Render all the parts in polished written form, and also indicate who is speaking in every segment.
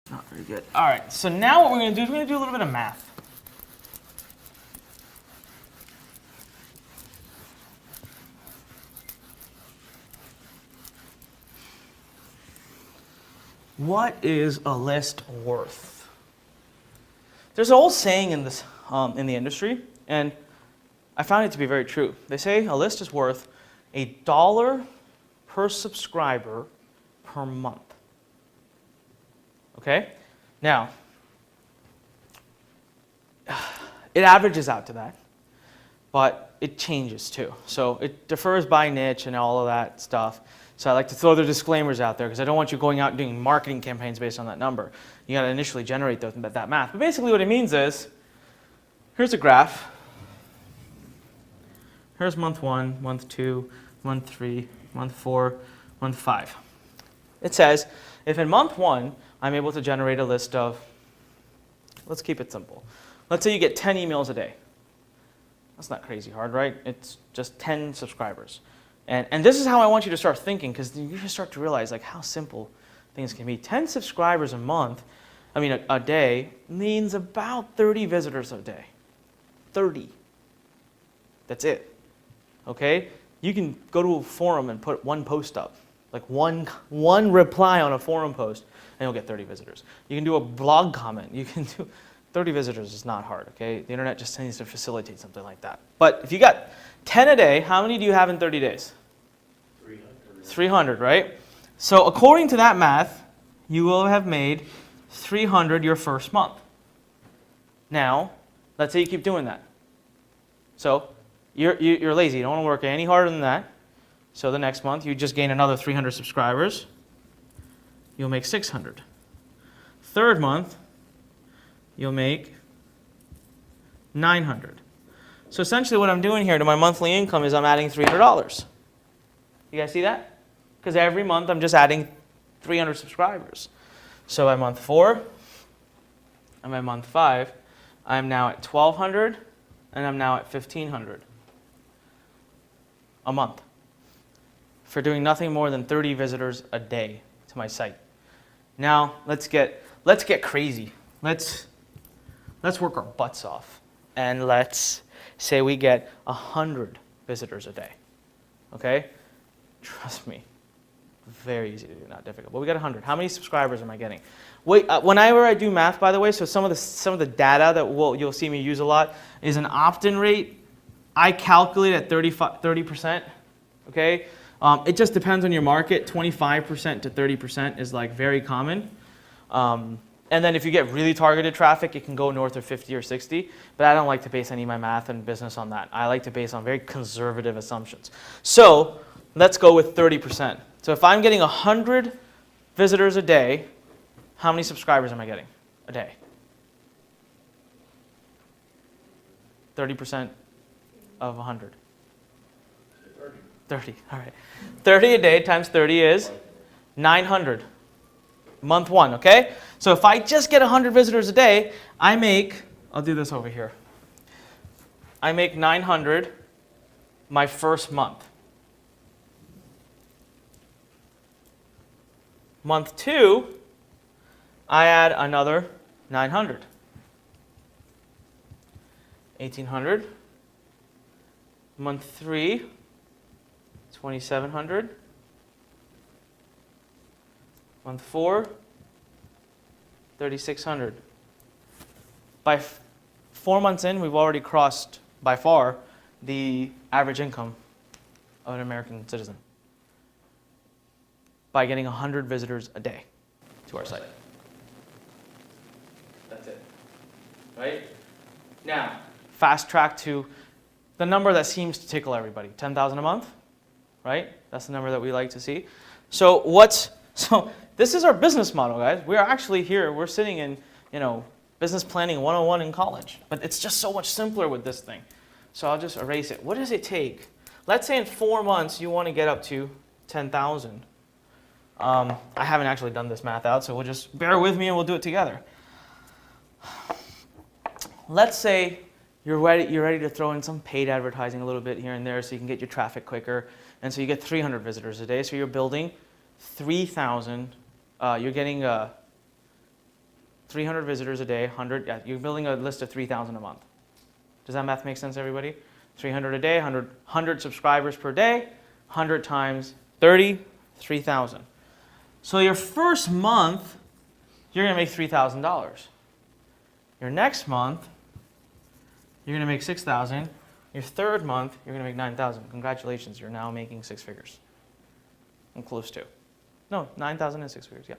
Speaker 1: Not very good. All right, so now what we're going to do is we're going to do a little bit of math. What is a list worth? There's an old saying in this in the industry, and I found it to be very true. They say a list is worth $1 per subscriber per month. Okay? Now, it averages out to that, but it changes too. So it differs by niche and all of that stuff. So I like to throw the disclaimers out there because I don't want you going out and doing marketing campaigns based on that number. You got to initially generate that math. But basically what it means is, here's a graph. Here's month 1, month 2, month 3, month 4, month 5. It says, if in month 1, I'm able to generate a list of, let's keep it simple. Let's say you get 10 emails a day. That's not crazy hard, right? It's just 10 subscribers. And this is how I want you to start thinking, because you can start to realize like how simple things can be. 10 subscribers a day means about 30 visitors a day. 30. That's it. Okay? You can go to a forum and put one post up, like one reply on a forum post, and you'll get 30 visitors. You can do a blog comment. You can do 30 visitors is not hard, okay? The internet just needs to facilitate something like that. But if you got 10 a day, how many do you have in 30 days? 300, right? So according to that math, you will have made 300 your first month. Now, let's say you keep doing that. So you're lazy. You don't want to work any harder than that. So the next month, you just gain another 300 subscribers. You'll make 600. Third month, you'll make 900. So essentially what I'm doing here to my monthly income is I'm adding $300. You guys see that? Because every month I'm just adding 300 subscribers. So by month 4 and by month 5, I'm now at 1,200 and I'm now at 1,500 a month for doing nothing more than 30 visitors a day to my site. Now let's get crazy. Let's work our butts off, and let's say we get 100 visitors a day. Okay? Trust me, very easy to do, not difficult. But we got 100. How many subscribers am I getting? Wait, whenever I do math, by the way, so some of the data that you'll see me use a lot is an opt-in rate. I calculate at 30%. Okay? It just depends on your market. 25% to 30% is like very common. And then if you get really targeted traffic, it can go north of 50 or 60. But I don't like to base any of my math and business on that. I like to base on very conservative assumptions. So let's go with 30%. So if I'm getting 100 visitors a day, how many subscribers am I getting a day? 30% of 100. 30, all right. 30 a day times 30 is 900. Month 1, okay? So if I just get 100 visitors a day, I'll do this over here. I make 900 my first month. Month 2, I add another 900. 1,800. Month 3, 2,700. Month 4, 3,600. By 4 months in, we've already crossed, by far, the average income of an American citizen by getting 100 visitors a day to our site. That's it. Right? Now, fast track to the number that seems to tickle everybody, 10,000 a month, right? That's the number that we like to see. So this is our business model, guys. We're actually here. We're sitting in, business planning 101 in college. But it's just so much simpler with this thing. So I'll just erase it. What does it take? Let's say in 4 months you want to get up to 10,000. I haven't actually done this math out, so we'll just bear with me and we'll do it together. Let's say you're ready to throw in some paid advertising a little bit here and there so you can get your traffic quicker. And so you get 300 visitors a day. So you're building 3,000. You're getting 300 visitors a day, 100, yeah, you're building a list of 3,000 a month. Does that math make sense, everybody? 300 a day, 100 subscribers per day, 100 times 30, 3,000. So your first month, you're going to make $3,000. Your next month, you're going to make $6,000. Your third month, you're going to make $9,000. Congratulations, you're now making six figures. I'm close to. No, $9,000 and six figures, yeah.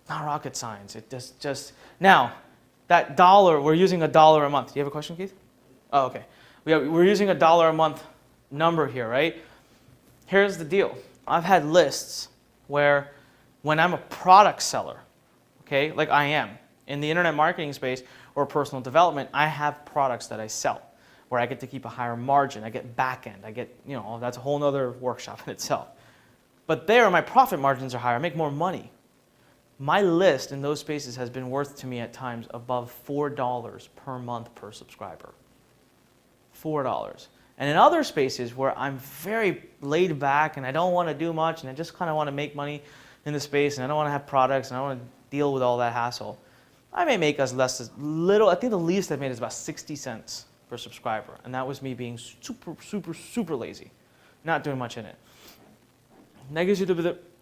Speaker 1: Not rocket science. It just now, that dollar, we're using $1 a month. Do you have a question, Keith? Oh, okay. We're using $1 a month number here, right? Here's the deal. I've had lists where when I'm a product seller, okay, like I am, in the internet marketing space or personal development, I have products that I sell where I get to keep a higher margin. I get back end. I get, that's a whole other workshop in itself. But there, my profit margins are higher. I make more money. My list in those spaces has been worth to me at times above $4 per month per subscriber. $4. And in other spaces where I'm very laid back and I don't want to do much and I just kind of want to make money in the space and I don't want to have products and I don't want to deal with all that hassle, I may make as little, I think the least I've made is about 60 cents per subscriber. And that was me being super, super, super lazy, not doing much in it. And that gives you a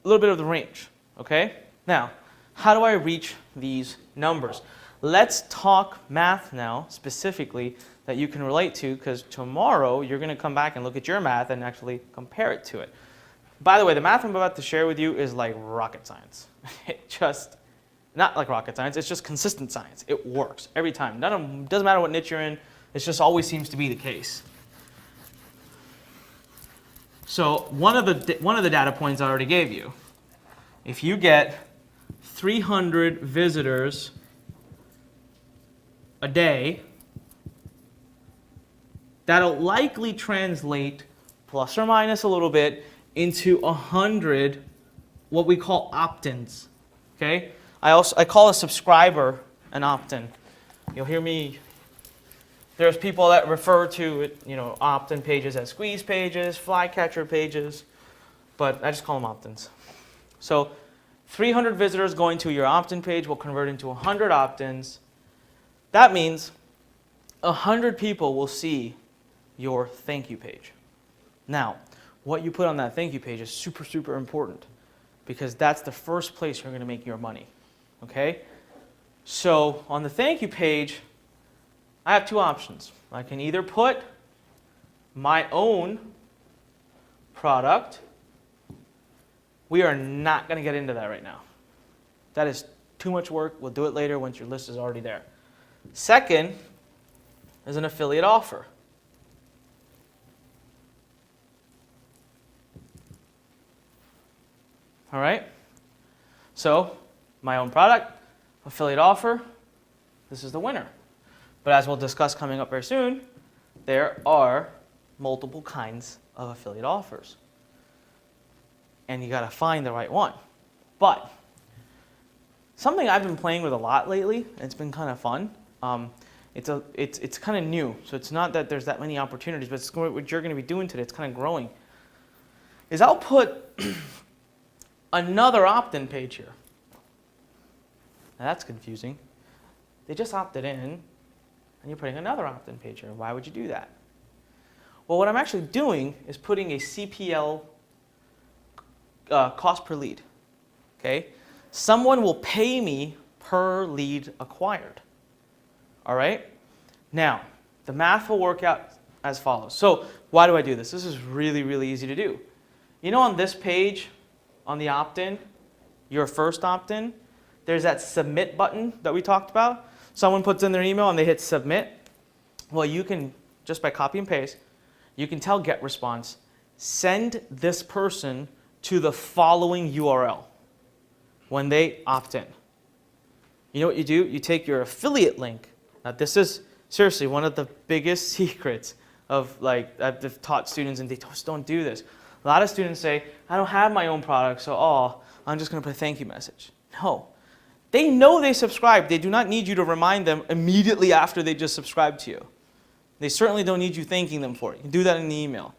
Speaker 1: little bit of the range, okay? Now, how do I reach these numbers? Let's talk math now, specifically, that you can relate to, because tomorrow you're going to come back and look at your math and actually compare it to it. By the way, the math I'm about to share with you is like rocket science. Not like rocket science, it's just consistent science. It works every time. Doesn't matter what niche you're in, it just always seems to be the case. So one of the data points I already gave you, if you get 300 visitors a day, that'll likely translate, plus or minus a little bit, into 100 what we call opt-ins. Okay? I call a subscriber an opt-in. You'll hear me. There's people that refer to it, opt-in pages as squeeze pages, flycatcher pages, but I just call them opt-ins. So 300 visitors going to your opt-in page will convert into 100 opt-ins. That means 100 people will see your thank you page. Now, what you put on that thank you page is super, super important because that's the first place you're going to make your money. Okay? So on the thank you page, I have two options. I can either put my own product. We are not going to get into that right now. That is too much work. We'll do it later once your list is already there. Second is an affiliate offer. All right? So, my own product, affiliate offer, this is the winner. But as we'll discuss coming up very soon, there are multiple kinds of affiliate offers. And you got to find the right one. But something I've been playing with a lot lately, and it's been kind of fun. It's kind of new, so it's not that there's that many opportunities, but it's what you're going to be doing today. It's kind of growing. Is I'll put another opt-in page here. Now that's confusing. They just opted in, and you're putting another opt-in page here. Why would you do that? Well, what I'm actually doing is putting a CPL cost per lead. Okay, someone will pay me per lead acquired. All right. Now, the math will work out as follows. So, why do I do this? This is really, really easy to do. On this page, on the opt-in, your first opt-in, there's that submit button that we talked about. Someone puts in their email and they hit submit. Well, you can, just by copy and paste, you can tell GetResponse, send this person to the following URL when they opt in. You know what you do? You take your affiliate link. Now, this is seriously one of the biggest secrets of I've taught students, and they just don't do this. A lot of students say, I don't have my own product, so I'm just going to put a thank you message. No. They know they subscribed. They do not need you to remind them immediately after they just subscribed to you. They certainly don't need you thanking them for it. You can do that in the email.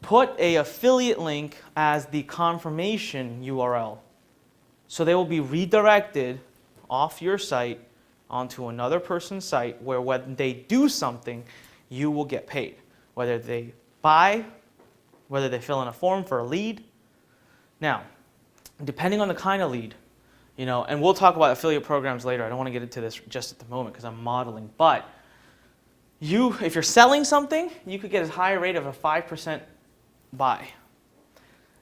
Speaker 1: put a affiliate link as the confirmation URL. So they will be redirected off your site onto another person's site where when they do something, you will get paid. Whether they buy, whether they fill in a form for a lead. Now, depending on the kind of lead, and we'll talk about affiliate programs later. I don't want to get into this just at the moment because I'm modeling. But if you're selling something, you could get as high a rate of a 5% buy.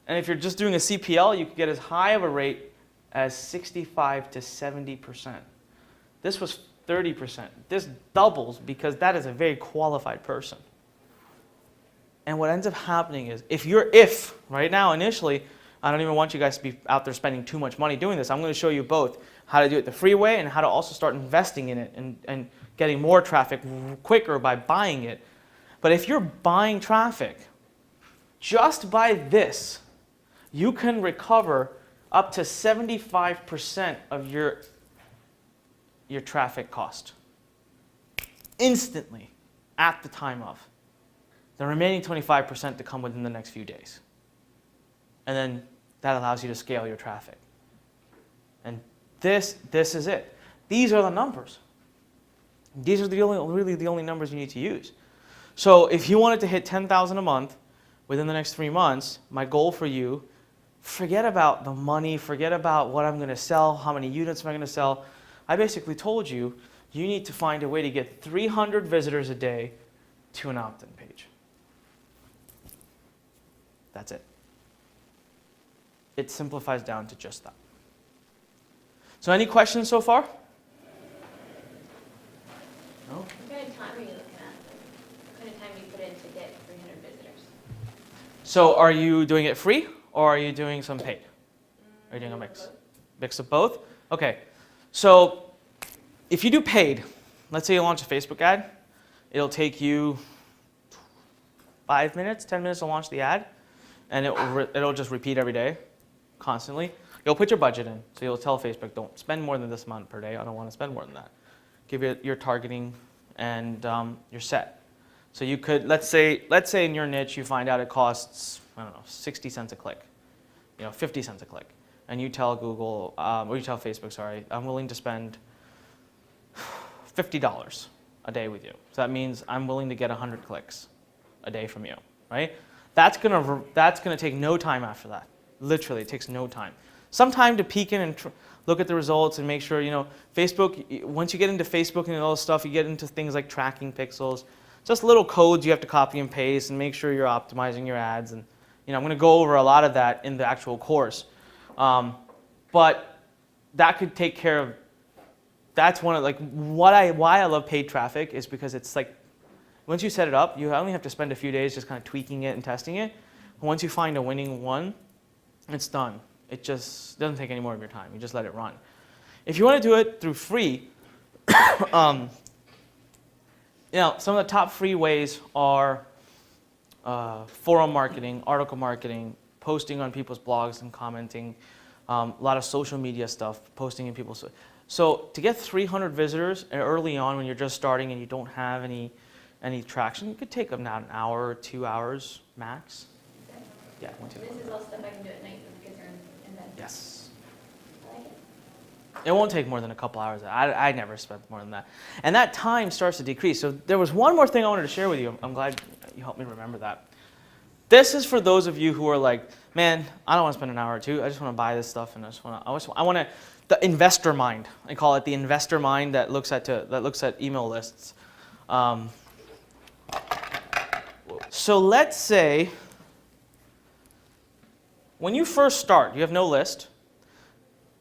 Speaker 1: And if you're just doing a CPL, you could get as high of a rate as 65 to 70%. This was 30%. This doubles because that is a very qualified person. And what ends up happening is, if right now, initially, I don't even want you guys to be out there spending too much money doing this. I'm going to show you both how to do it the free way and how to also start investing in it and getting more traffic quicker by buying it. But if you're buying traffic, just by this, you can recover up to 75% of your traffic cost instantly at the time of. The remaining 25% to come within the next few days. And then that allows you to scale your traffic. And this is it. These are the numbers. These are really the only numbers you need to use. So if you wanted to hit 10,000 a month within the next 3 months, my goal for you, forget about the money, forget about what I'm going to sell, how many units am I going to sell. I basically told you, you need to find a way to get 300 visitors a day to an opt-in page. That's it. It simplifies down to just that. So any questions so far? No?
Speaker 2: What kind of time are you looking at? What kind of time do you put in to get 300 visitors?
Speaker 1: So are you doing it free or are you doing some paid? Are you doing a mix? Mix of both? Okay. So if you do paid, let's say you launch a Facebook ad, it'll take you 5 minutes, 10 minutes to launch the ad, and it'll just repeat every day, constantly. You'll put your budget in. So you'll tell Facebook, don't spend more than this amount per day. I don't want to spend more than that. Give it your targeting and you're set. So you could, let's say in your niche you find out it costs, 60 cents a click, 50 cents a click. And you tell Google, or you tell Facebook, sorry, I'm willing to spend $50 a day with you. So that means I'm willing to get 100 clicks a day from you, right? That's gonna take no time after that. Literally, it takes no time. Some time to peek in and look at the results and make sure, Facebook, once you get into Facebook and all this stuff, you get into things like tracking pixels, just little codes you have to copy and paste and make sure you're optimizing your ads. And I'm going to go over a lot of that in the actual course. But that could take care of, that's one of why I love paid traffic is because it's like, once you set it up, you only have to spend a few days just kind of tweaking it and testing it. Once you find a winning one, it's done. It just doesn't take any more of your time. You just let it run. If you want to do it through free, some of the top free ways are forum marketing, article marketing, posting on people's blogs and commenting, a lot of social media stuff, posting in people's. So to get 300 visitors early on when you're just starting and you don't have any traction, it could take about an hour or 2 hours max.
Speaker 2: Okay.
Speaker 1: Yeah, 1, 2.
Speaker 2: This is all stuff I can do at night when the kids are in bed.
Speaker 1: Yes.
Speaker 2: I like it.
Speaker 1: It won't take more than a couple hours. I never spent more than that. And that time starts to decrease. So there was one more thing I wanted to share with you. I'm glad you helped me remember that. This is for those of you who are like, man, I don't want to spend an hour or two. I just want to buy this stuff and I want to, the investor mind. I call it the investor mind that looks at email lists. So let's say when you first start, you have no list.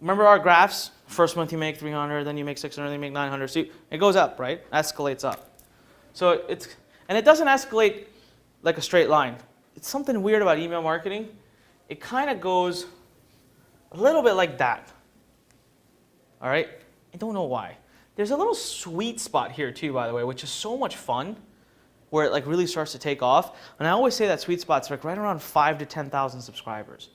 Speaker 1: Remember our graphs? First month you make 300, then you make 600, then you make 900. So it goes up, right? Escalates up. So it doesn't escalate like a straight line. It's something weird about email marketing. It kind of goes a little bit like that. All right? I don't know why. There's a little sweet spot here too, by the way, which is so much fun, where it really starts to take off. And I always say that sweet spot's right around 5,000 to 10,000 subscribers.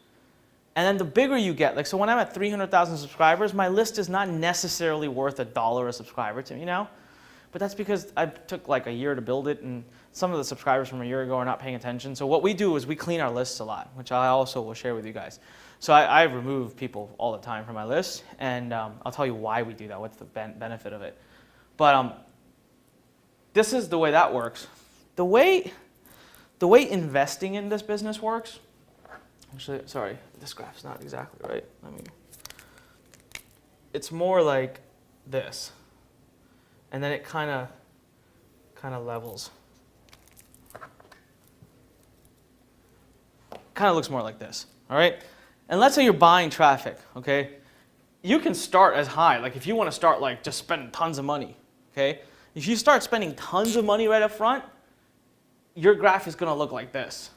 Speaker 1: And then the bigger you get, so when I'm at 300,000 subscribers, my list is not necessarily worth $1 a subscriber to me now. But that's because I took like a year to build it, and some of the subscribers from a year ago are not paying attention. So what we do is we clean our lists a lot, which I also will share with you guys. So I remove people all the time from my list, and I'll tell you why we do that, what's the benefit of it. But this is the way that works. The way investing in this business works, actually, sorry, this graph's not exactly right. It's more like this. And then it kind of levels. Kind of looks more like this, all right? And let's say you're buying traffic, okay? You can start as high, like if you want to start like just spending tons of money, okay? If you start spending tons of money right up front, your graph is going to look like this.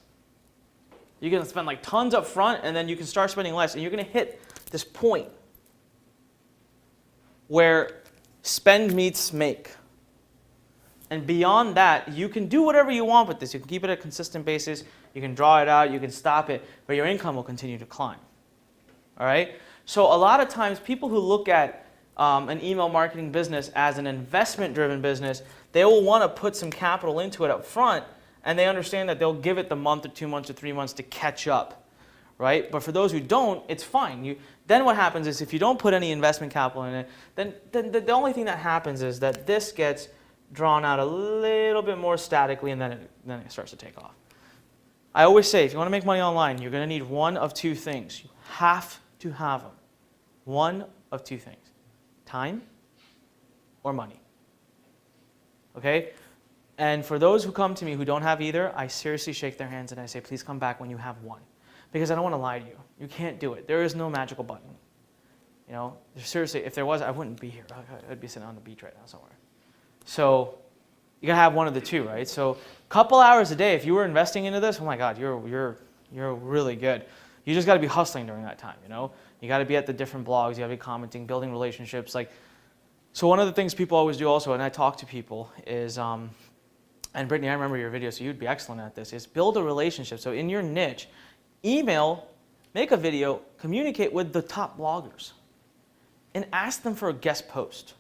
Speaker 1: You're going to spend like tons up front, and then you can start spending less, and you're going to hit this point where spend meets make. And beyond that, you can do whatever you want with this. You can keep it at a consistent basis. You can draw it out. You can stop it. But your income will continue to climb. All right? So a lot of times, people who look at an email marketing business as an investment-driven business, they will want to put some capital into it up front, and they understand that they'll give it the month or 2 months or 3 months to catch up. Right? But for those who don't, it's fine. Then what happens is if you don't put any investment capital in it, then the only thing that happens is that this gets drawn out a little bit more statically, and then it starts to take off. I always say, if you want to make money online, you're going to need one of two things. You have to have them. One of two things. Time or money. Okay? And for those who come to me who don't have either, I seriously shake their hands and I say, please come back when you have one. Because I don't want to lie to you. You can't do it. There is no magical button. You know, seriously, if there was, I wouldn't be here. I'd be sitting on the beach right now somewhere. So you gotta have one of the two, right? So a couple hours a day, if you were investing into this, oh my God, you're really good. You just gotta be hustling during that time, you know? You gotta be at the different blogs, you gotta be commenting, building relationships. So one of the things people always do also, and I talk to people, is, and Brittany, I remember your video, so you'd be excellent at this, is build a relationship. So in your niche, email, make a video, communicate with the top bloggers, and ask them for a guest post.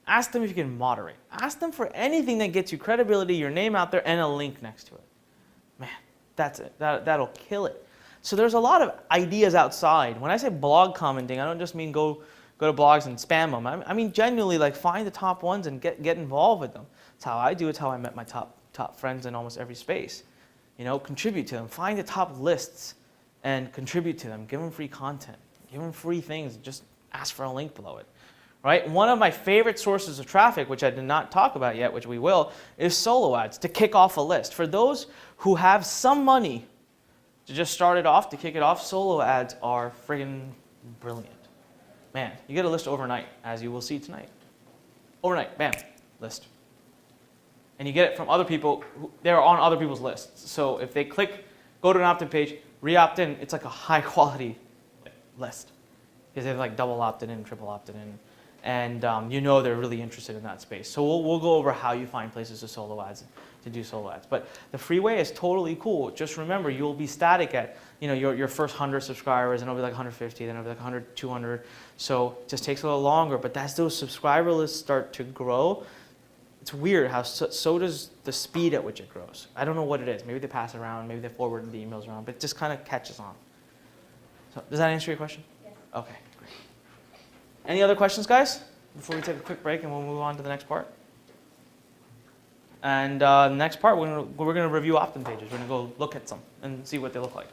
Speaker 1: Ask them if you can moderate. Ask them for anything that gets you credibility, your name out there, and a link next to it. Man, that's it. That'll kill it. So there's a lot of ideas outside. When I say blog commenting, I don't just mean go to blogs and spam them. I mean genuinely like find the top ones and get involved with them. It's how I do. It's how I met my top friends in almost every space. You know, contribute to them. Find the top lists and contribute to them. Give them free content. Give them free things. Just ask for a link below it. Right? One of my favorite sources of traffic, which I did not talk about yet, which we will, is solo ads to kick off a list. For those who have some money to just start it off, to kick it off, solo ads are friggin' brilliant. Man, you get a list overnight, as you will see tonight. Overnight, bam, list. And you get it from other people, they're on other people's lists. So if they click, go to an opt-in page, re-opt in, it's like a high quality list. Because they've like double opted in, triple opted in. And you know they're really interested in that space. So we'll go over how you find places to solo ads, to do solo ads. But the freeway is totally cool. Just remember, you'll be static at your first 100 subscribers, and it'll be like 150, then it'll be like 100, 200. So it just takes a little longer. But as those subscriber lists start to grow, it's weird how so does the speed at which it grows. I don't know what it is. Maybe they pass it around, maybe they forward the emails around, but it just kind of catches on. So does that answer your question?
Speaker 2: Yes.
Speaker 1: Okay. Any other questions, guys, before we take a quick break and we'll move on to the next part? And the next part, we're going to review opt-in pages. We're going to go look at some and see what they look like.